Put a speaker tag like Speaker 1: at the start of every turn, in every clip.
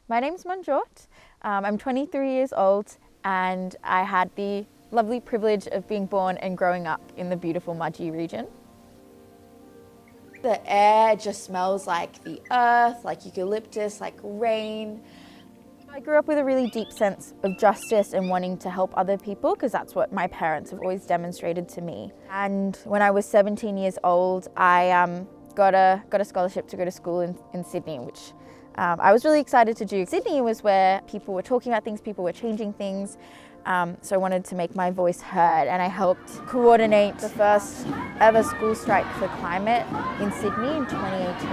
Speaker 1: My name's Manjot. I'm 23 years old and I had the lovely privilege of being born and growing up in the beautiful Mudgee region. The air just smells like the earth, like eucalyptus, like rain. I grew up with a really deep sense of justice and wanting to help other people because that's what my parents have always demonstrated to me. And when I was 17 years old, I got a scholarship to go to school in Sydney, which I was really excited to do. Sydney was where people were talking about things, people were changing things. So I wanted to make my voice heard, and I helped coordinate the first ever school strike for climate in Sydney in 2018.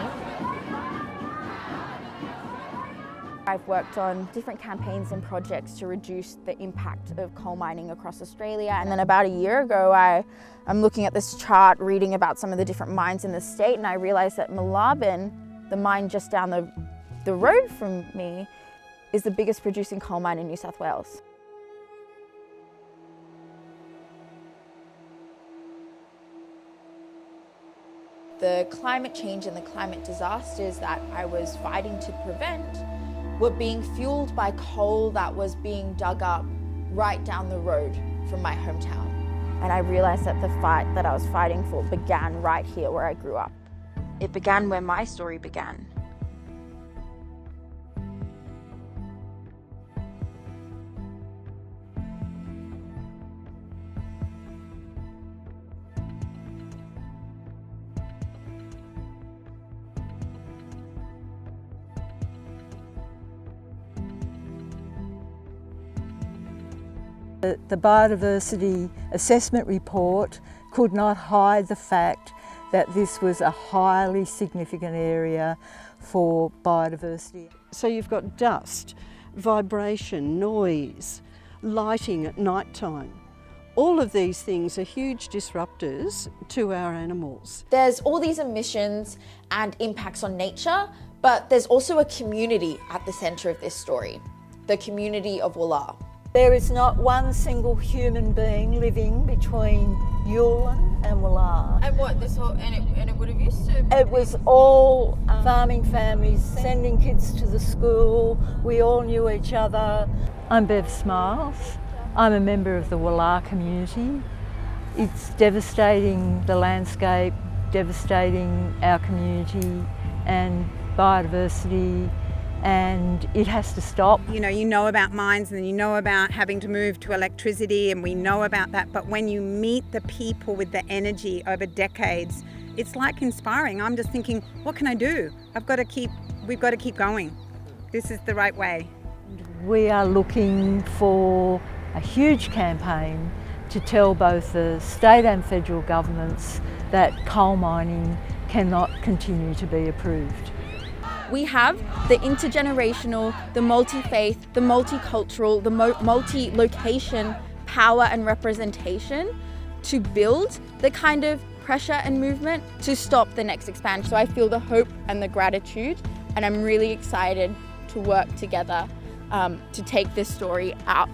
Speaker 1: I've worked on different campaigns and projects to reduce the impact of coal mining across Australia. And then about a year ago, I'm looking at this chart, reading about some of the different mines in the state, and I realised that Moolarben, the mine just down the road from me, is the biggest producing coal mine in New South Wales. The climate change and the climate disasters that I was fighting to prevent were being fueled by coal that was being dug up right down the road from my hometown. And I realised that the fight that I was fighting for began right here where I grew up. It began where my story began.
Speaker 2: The biodiversity assessment report could not hide the fact that this was a highly significant area for biodiversity.
Speaker 3: So you've got dust, vibration, noise, lighting at night time. All of these things are huge disruptors to our animals.
Speaker 1: There's all these emissions and impacts on nature, but there's also a community at the centre of this story, the community of Wollar.
Speaker 2: There is not one single human being living between Yulin and Wollar.
Speaker 1: And what, this whole, and it would have used to?
Speaker 2: It was all farming families sending kids to the school. We all knew each other. I'm Bev Smiles. I'm a member of the Wollar community. It's devastating the landscape, devastating our community and biodiversity, and it has to stop.
Speaker 4: You know about mines and you know about having to move to electricity, and we know about that, but when you meet the people with the energy over decades, it's like inspiring. I'm just thinking, what can I do? we've got to keep going. This is the right way.
Speaker 2: We are looking for a huge campaign to tell both the state and federal governments that coal mining cannot continue to be approved.
Speaker 1: We have the intergenerational, the multi-faith, the multicultural, the multi-location power and representation to build the kind of pressure and movement to stop the next expansion. So I feel the hope and the gratitude, and I'm really excited to work together to take this story out.